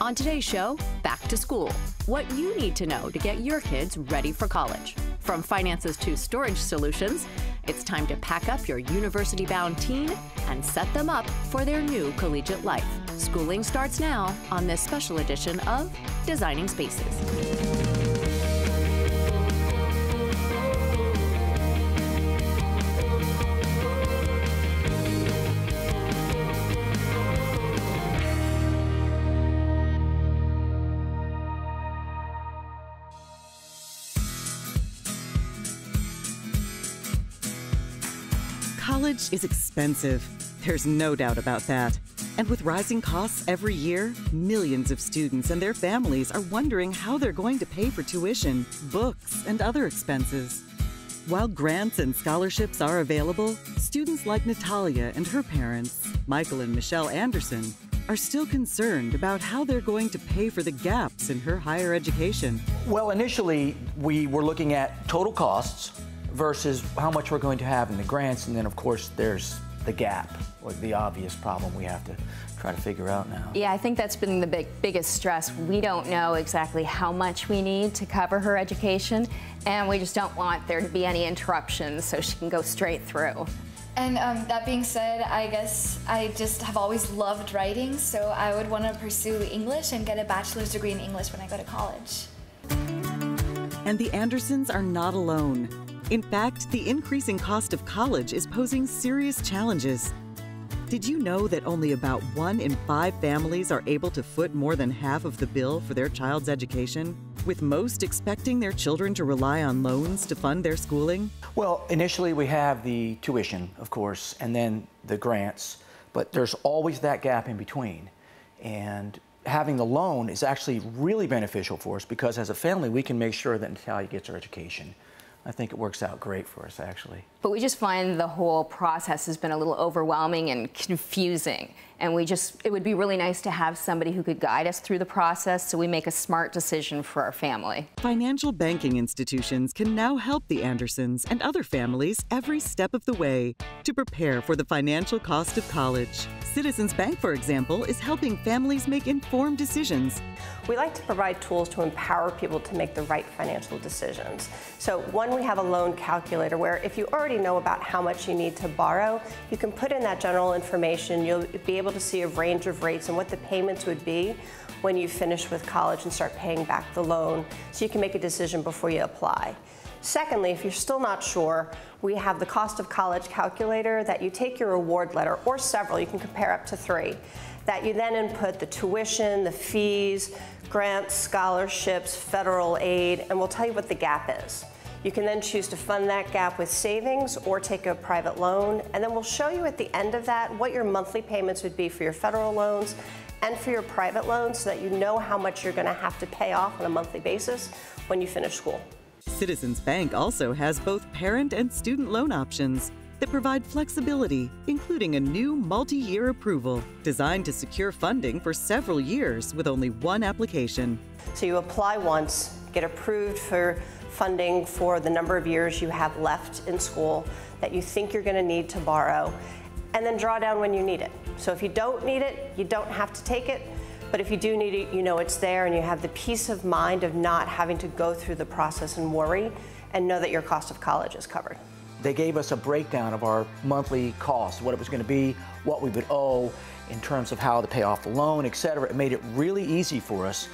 On today's show, back to school. What you need to know to get your kids ready for college. From finances to storage solutions, it's time to pack up your university-bound teen and set them up for their new collegiate life. Schooling starts now on this special edition of Designing Spaces. College is expensive. There's no doubt about that. And with rising costs every year, millions of students and their families are wondering how they're going to pay for tuition, books, and other expenses. While grants and scholarships are available, students like Natalia and her parents, Michael and Michelle Anderson, are still concerned about how they're going to pay for the gaps in her higher education. Well, initially, we were looking at total costs versus how much we're going to have in the grants, and then of course there's the gap, or the obvious problem we have to try to figure out now. Yeah, I think that's been the biggest stress. We don't know exactly how much we need to cover her education, and we just don't want there to be any interruptions so she can go straight through. And that being said, I guess I just have always loved writing, so I would want to pursue English and get a bachelor's degree in English when I go to college. And the Andersons are not alone. In fact, the increasing cost of college is posing serious challenges. Did you know that only about 1 in 5 families are able to foot more than half of the bill for their child's education, with most expecting their children to rely on loans to fund their schooling? Well, initially we have the tuition, of course, and then the grants, but there's always that gap in between. And having the loan is actually really beneficial for us because as a family we can make sure that Natalia gets her education. I think it works out great for us, actually. But we just find the whole process has been a little overwhelming and confusing. And it would be really nice to have somebody who could guide us through the process so we make a smart decision for our family. Financial banking institutions can now help the Andersons and other families every step of the way to prepare for the financial cost of college. Citizens Bank, for example, is helping families make informed decisions. We like to provide tools to empower people to make the right financial decisions. So one, we have a loan calculator where if you already know about how much you need to borrow, you can put in that general information. You'll be able to see a range of rates and what the payments would be when you finish with college and start paying back the loan, so you can make a decision before you apply. Secondly, if you're still not sure, we have the cost of college calculator that you take your award letter, or several, you can compare up to 3, that you then input the tuition, the fees, grants, scholarships, federal aid, and we'll tell you what the gap is. You can then choose to fund that gap with savings or take a private loan, and then we'll show you at the end of that what your monthly payments would be for your federal loans and for your private loans so that you know how much you're going to have to pay off on a monthly basis when you finish school. Citizens Bank also has both parent and student loan options that provide flexibility, including a new multi-year approval designed to secure funding for several years with only one application. So you apply once, get approved for funding for the number of years you have left in school that you think you're going to need to borrow, and then draw down when you need it. So if you don't need it, you don't have to take it. But if you do need it, you know it's there and you have the peace of mind of not having to go through the process and worry and know that your cost of college is covered. They gave us a breakdown of our monthly costs, what it was going to be, what we would owe in terms of how to pay off the loan, etc. It made it really easy for us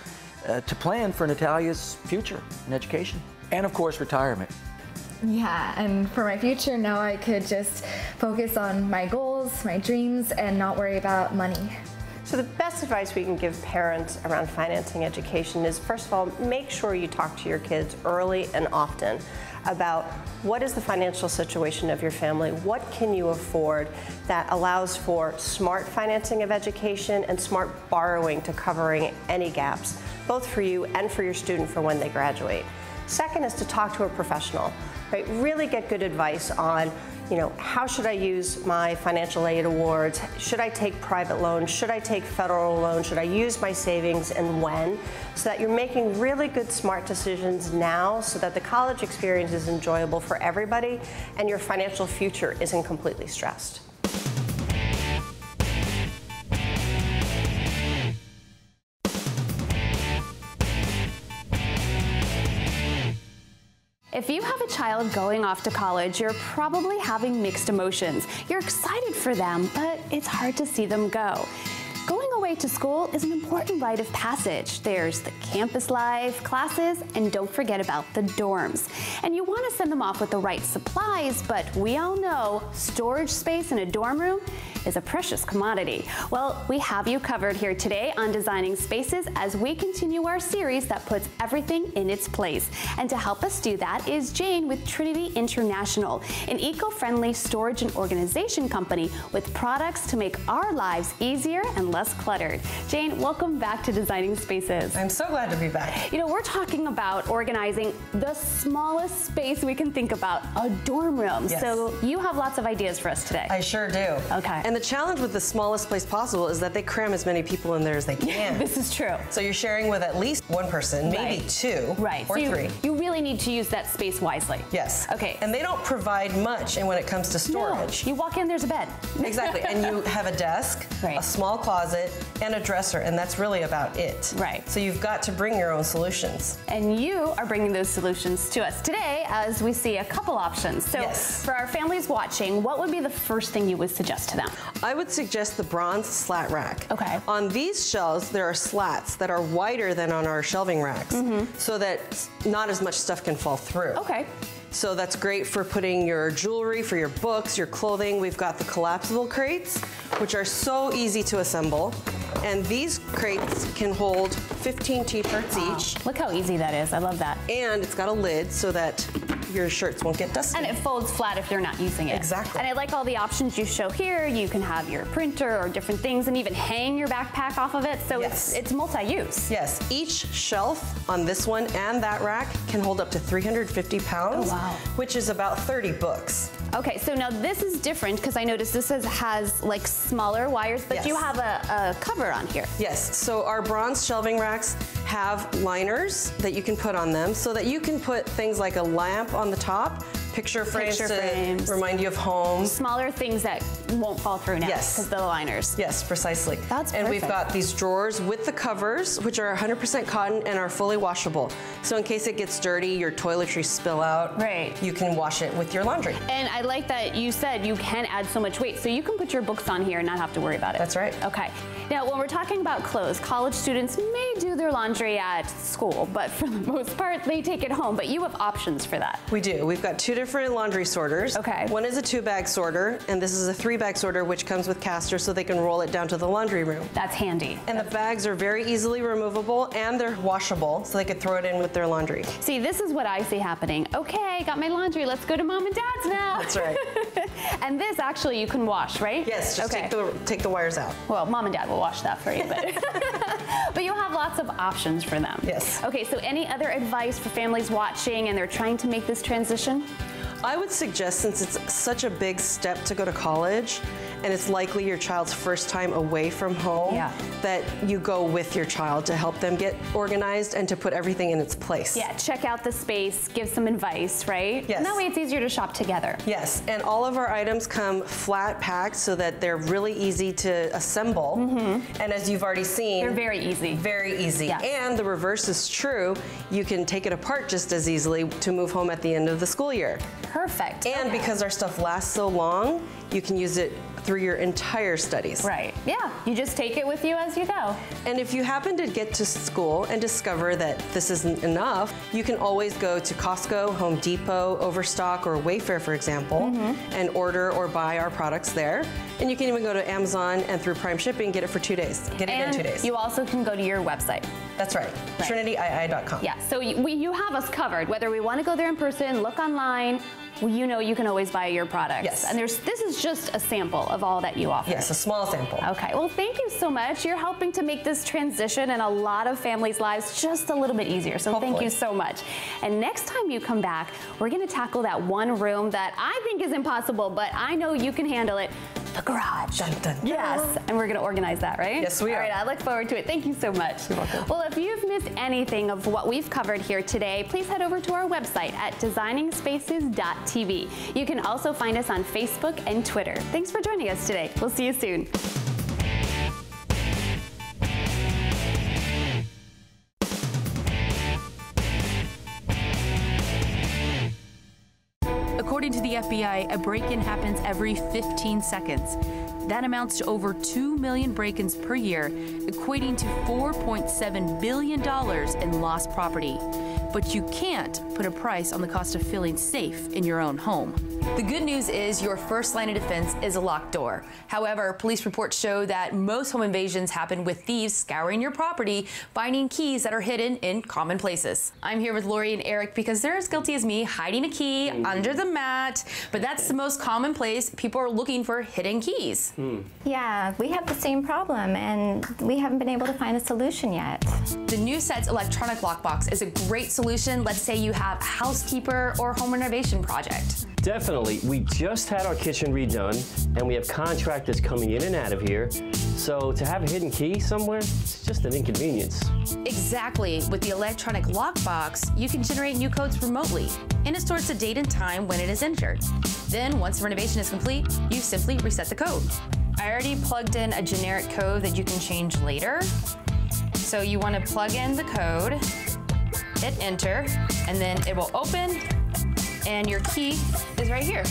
to plan for Natalia's future in education and, of course, retirement. Yeah, and for my future now I could just focus on my goals, my dreams, and not worry about money. So the best advice we can give parents around financing education is, first of all, make sure you talk to your kids early and often about what is the financial situation of your family, what can you afford that allows for smart financing of education and smart borrowing to covering any gaps, both for you and for your student for when they graduate. Second is to talk to a professional, right? Really get good advice on, how should I use my financial aid awards? Should I take private loans? Should I take federal loans? Should I use my savings and when? So that you're making really good, smart decisions now so that the college experience is enjoyable for everybody and your financial future isn't completely stressed. If you have a child going off to college, you're probably having mixed emotions. You're excited for them, but it's hard to see them go. Going away to school is an important rite of passage. There's the campus life, classes, and don't forget about the dorms. And you want to send them off with the right supplies, but we all know storage space in a dorm room is a precious commodity. Well, we have you covered here today on Designing Spaces as we continue our series that puts everything in its place. And to help us do that is Jane with Trinity International, an eco-friendly storage and organization company with products to make our lives easier and less cluttered. Jane, welcome back to Designing Spaces. I'm so glad to be back. You know, we're talking about organizing the smallest space we can think about, a dorm room. Yes. So you have lots of ideas for us today. I sure do. Okay. And the challenge with the smallest place possible is that they cram as many people in there as they can. This is true. So you're sharing with at least one person, maybe two, right. or so three. You really need to use that space wisely. Yes. Okay. And they don't provide much when it comes to storage. No. You walk in, there's a bed. Exactly. And you have a desk, right. a small closet, and a dresser, and that's really about it. Right. So you've got to bring your own solutions. And you are bringing those solutions to us today as we see a couple options. So yes. For our families watching, what would be the first thing you would suggest to them? I would suggest the bronze slat rack. Okay. On these shelves, there are slats that are wider than on our shelving racks, so that not as much stuff can fall through. Okay. So that's great for putting your jewelry, for your books, your clothing. We've got the collapsible crates, which are so easy to assemble. And these crates can hold 15 t-shirts each. Look how easy that is. I love that. And it's got a lid so that your shirts won't get dusty. And it folds flat if you're not using it. Exactly. And I like all the options you show here. You can have your printer or different things and even hang your backpack off of it. So yes. it's multi-use. Yes, each shelf on this one and that rack can hold up to 350 pounds, oh, wow. which is about 30 books. Okay, so now this is different because I noticed this has like smaller wires, but yes. you have a cover on here. Yes, so our bronze shelving racks have liners that you can put on them so that you can put things like a lamp on the top, picture frames to remind you of home. Smaller things that won't fall through now yes. because of the liners. Yes, precisely. That's and perfect. we've got these drawers with the covers, which are 100% cotton and are fully washable. So in case it gets dirty, your toiletries spill out, right. you can wash it with your laundry. And I like that you said you can add so much weight, so you can put your books on here and not have to worry about it. That's right. Okay. Now, when we're talking about clothes, college students may do their laundry at school, but for the most part, they take it home. But you have options for that. We do. We've got two different laundry sorters. Okay. One is a 2-bag sorter, and this is a 3-bag sorter, which comes with casters so they can roll it down to the laundry room. That's handy. And the bags are very easily removable, and they're washable, so they could throw it in with their laundry. See, this is what I see happening. Okay, got my laundry. Let's go to mom and dad's now. That's right. And this actually you can wash, right? Yes, just okay. take the wires out. Well, mom and dad will wash that for you, but you have lots of options for them. Yes. Okay, so any other advice for families watching and they're trying to make this transition? I would suggest, since it's such a big step to go to college, and it's likely your child's first time away from home, that you go with your child to help them get organized and to put everything in its place. Yeah, check out the space, give some advice, right? Yes. And that way it's easier to shop together. Yes, and all of our items come flat packed so that they're really easy to assemble. And as you've already seen, they're very easy. Very easy. Yes. And the reverse is true. You can take it apart just as easily to move home at the end of the school year. Perfect. And because our stuff lasts so long, you can use it through your entire studies. Right. Yeah. You just take it with you as you go. And if you happen to get to school and discover that this isn't enough, you can always go to Costco, Home Depot, Overstock, or Wayfair, for example, and order or buy our products there. And you can even go to Amazon and through Prime Shipping, get it for 2 days. Get it in 2 days. You also can go to your website. That's right. TrinityII.com. Yeah. So you have us covered. Whether we want to go there in person, look online, well, you know you can always buy your products. Yes. And this is just a sample of all that you offer. Yes, a small sample. Okay, well, thank you so much. You're helping to make this transition in a lot of families' lives just a little bit easier. So Thank you so much. And next time you come back, we're going to tackle that one room that I think is impossible, but I know you can handle it. The garage. Dun, dun, dun. Yes, and we're going to organize that, right? Yes, we are. All right, I look forward to it. Thank you so much. You're welcome. Well, if you've missed anything of what we've covered here today, please head over to our website at designingspaces.tv. You can also find us on Facebook and Twitter. Thanks for joining us today. We'll see you soon. According to the FBI, a break-in happens every 15 seconds. That amounts to over 2 million break-ins per year, equating to $4.7 billion in lost property. But you can't put a price on the cost of feeling safe in your own home. The good news is your first line of defense is a locked door. However, police reports show that most home invasions happen with thieves scouring your property, finding keys that are hidden in common places. I'm here with Lori and Eric because they're as guilty as me, hiding a key under the mat, but that's the most common place people are looking for hidden keys. Yeah, we have the same problem and we haven't been able to find a solution yet. The NewSet's electronic lockbox is a great solution. Let's say you have a housekeeper or home renovation project. Definitely. We just had our kitchen redone, and we have contractors coming in and out of here. So to have a hidden key somewhere, it's just an inconvenience. Exactly. With the electronic lockbox, you can generate new codes remotely, and it stores the date and time when it is entered. Then, once the renovation is complete, you simply reset the code. I already plugged in a generic code that you can change later. So you want to plug in the code, hit enter, and then it will open, and your key is right here.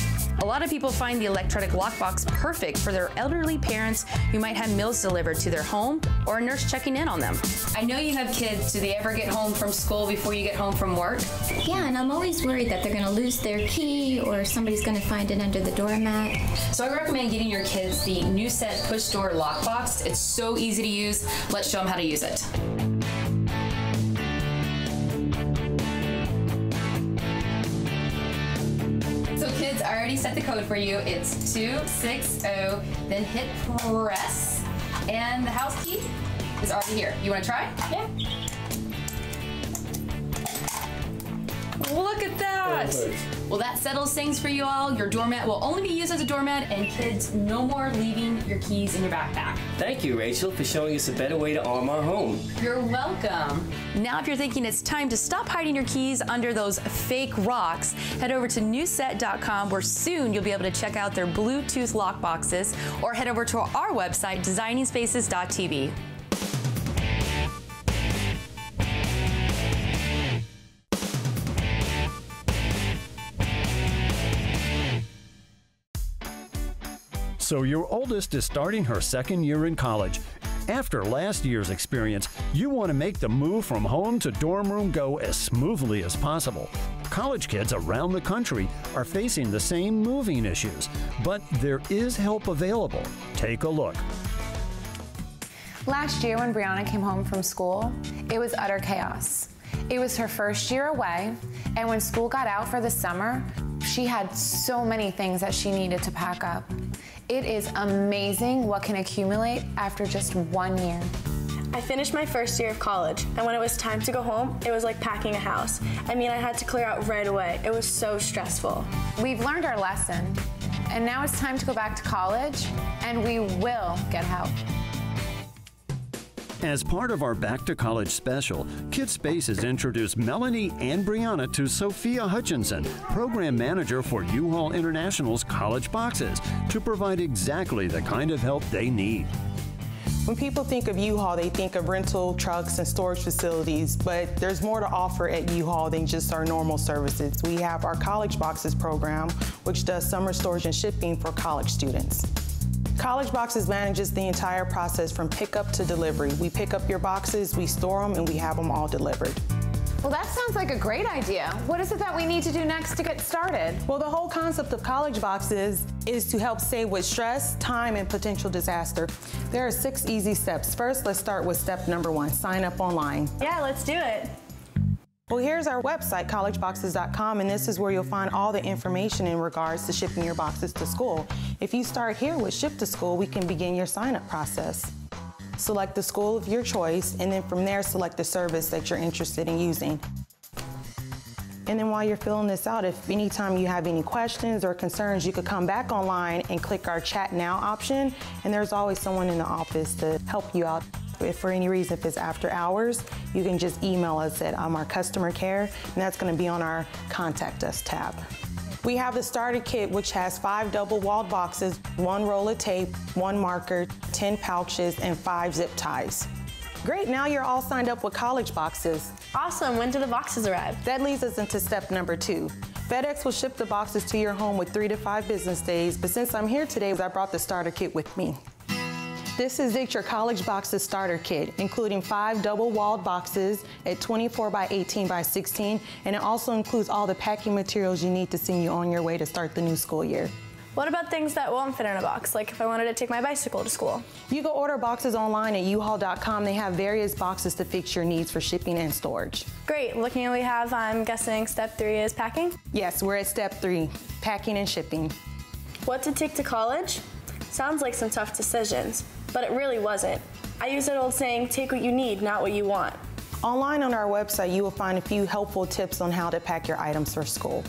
A lot of people find the electronic lockbox perfect for their elderly parents who might have meals delivered to their home or a nurse checking in on them. I know you have kids. Do they ever get home from school before you get home from work? Yeah, and I'm always worried that they're going to lose their key or somebody's going to find it under the doormat. So I recommend getting your kids the NewSet push door lockbox. It's so easy to use. Let's show them how to use it. So kids, I already set the code for you. It's 260, then hit press, and the house key is already here. You want to try? Yeah. Look at that. Perfect. Well, that settles things for you all. Your doormat will only be used as a doormat, and kids, no more leaving your keys in your backpack. Thank you, Rachel, for showing us a better way to arm our home. You're welcome. Now, if you're thinking it's time to stop hiding your keys under those fake rocks, head over to newset.com, where soon you'll be able to check out their Bluetooth lock boxes, or head over to our website, designingspaces.tv. So your oldest is starting her second year in college. After last year's experience, you want to make the move from home to dorm room go as smoothly as possible. College kids around the country are facing the same moving issues, but there is help available. Take a look. Last year when Brianna came home from school, it was utter chaos. It was her first year away, and when school got out for the summer, she had so many things that she needed to pack up. It is amazing what can accumulate after just 1 year. I finished my first year of college, and when it was time to go home, it was like packing a house. I mean, I had to clear out right away. It was so stressful. We've learned our lesson, and now it's time to go back to college, and we will get help. As part of our Back to College special, KidSpaces introduced Melanie and Brianna to Sophia Hutchinson, Program Manager for U-Haul International's College Boxes, to provide exactly the kind of help they need. When people think of U-Haul, they think of rental trucks and storage facilities, but there's more to offer at U-Haul than just our normal services. We have our College Boxes program, which does summer storage and shipping for college students. College Boxes manages the entire process from pickup to delivery. We pick up your boxes, we store them, and we have them all delivered. Well, that sounds like a great idea. What is it that we need to do next to get started? Well, the whole concept of College Boxes is to help save with stress, time, and potential disaster. There are 6 easy steps. First, let's start with step number 1, sign up online. Yeah, let's do it. Well, here's our website, collegeboxes.com, and this is where you'll find all the information in regards to shipping your boxes to school. If you start here with Ship to School, we can begin your sign-up process. Select the school of your choice, and then from there, select the service that you're interested in using. And then while you're filling this out, if anytime you have any questions or concerns, you could come back online and click our Chat Now option, and there's always someone in the office to help you out. If for any reason, if it's after hours, you can just email us at our customer care, and that's going to be on our Contact Us tab. We have the starter kit, which has 5 double-walled boxes, 1 roll of tape, 1 marker, 10 pouches, and 5 zip ties. Great, now you're all signed up with College Boxes. Awesome, when do the boxes arrive? That leads us into step number 2. FedEx will ship the boxes to your home with 3 to 5 business days, but since I'm here today, I brought the starter kit with me. This is your College Boxes starter kit, including 5 double-walled boxes at 24 by 18 by 16, and it also includes all the packing materials you need to send you on your way to start the new school year. What about things that won't fit in a box, like if I wanted to take my bicycle to school? You can order boxes online at uhaul.com. They have various boxes to fix your needs for shipping and storage. Great. Looking at what we have, I'm guessing step 3 is packing? Yes, we're at step 3, packing and shipping. What to take to college? Sounds like some tough decisions, but it really wasn't. I use that old saying, take what you need, not what you want. Online on our website, you will find a few helpful tips on how to pack your items for school.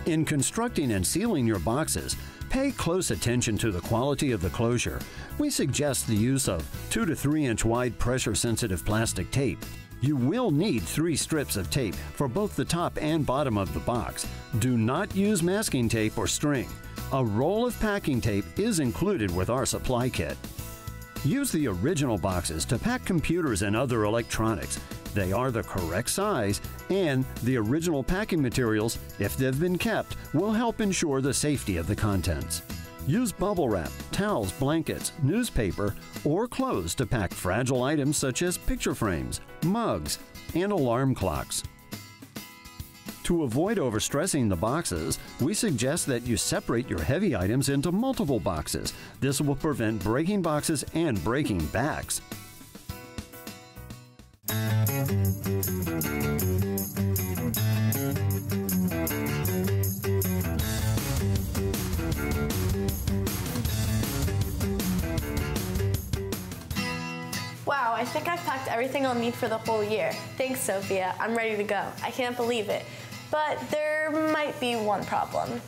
In constructing and sealing your boxes, pay close attention to the quality of the closure. We suggest the use of 2 to 3 inch wide pressure-sensitive plastic tape. You will need 3 strips of tape for both the top and bottom of the box. Do not use masking tape or string. A roll of packing tape is included with our supply kit. Use the original boxes to pack computers and other electronics. They are the correct size, and the original packing materials, if they've been kept, will help ensure the safety of the contents. Use bubble wrap, towels, blankets, newspaper, or clothes to pack fragile items such as picture frames, mugs, and alarm clocks. To avoid overstressing the boxes, we suggest that you separate your heavy items into multiple boxes. This will prevent breaking boxes and breaking backs. Wow, I think I've packed everything I'll need for the whole year. Thanks, Sophia. I'm ready to go. I can't believe it. But there might be one problem.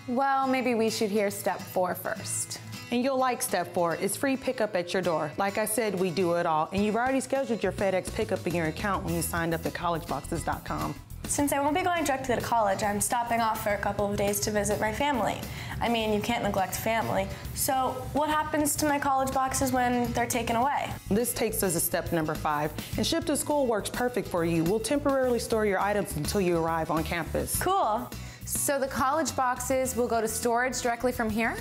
Well, maybe we should hear step 4 first. And you'll like step 4. It's free pickup at your door. Like I said, we do it all. And you've already scheduled your FedEx pickup in your account when you signed up at collegeboxes.com. Since I won't be going directly to college, I'm stopping off for a couple of days to visit my family. I mean, you can't neglect family. So what happens to my college boxes when they're taken away? This takes us to step number 5. And Ship to School works perfect for you. We'll temporarily store your items until you arrive on campus. Cool. So the college boxes will go to storage directly from here?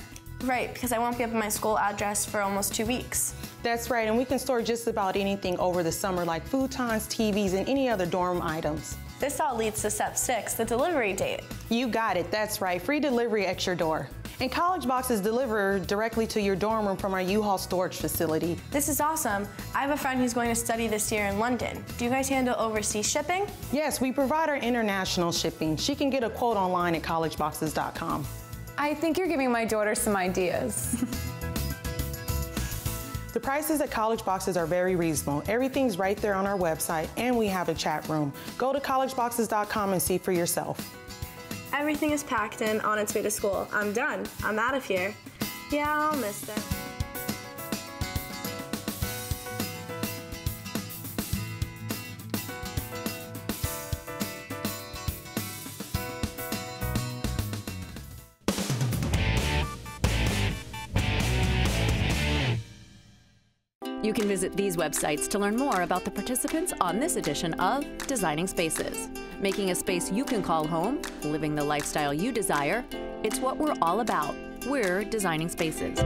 Right, because I won't be up at my school address for almost 2 weeks. That's right, and we can store just about anything over the summer, like futons, TVs, and any other dorm items. This all leads to step 6, the delivery date. You got it, that's right, free delivery at your door. And college boxes deliver directly to your dorm room from our U-Haul storage facility. This is awesome. I have a friend who's going to study this year in London. Do you guys handle overseas shipping? Yes, we provide our international shipping. She can get a quote online at collegeboxes.com. I think you're giving my daughter some ideas. The prices at College Boxes are very reasonable. Everything's right there on our website, and we have a chat room. Go to collegeboxes.com and see for yourself. Everything is packed and on its way to school. I'm done. I'm out of here. Yeah, I'll miss them. You can visit these websites to learn more about the participants on this edition of Designing Spaces. Making a space you can call home, living the lifestyle you desire. It's what we're all about. We're Designing Spaces.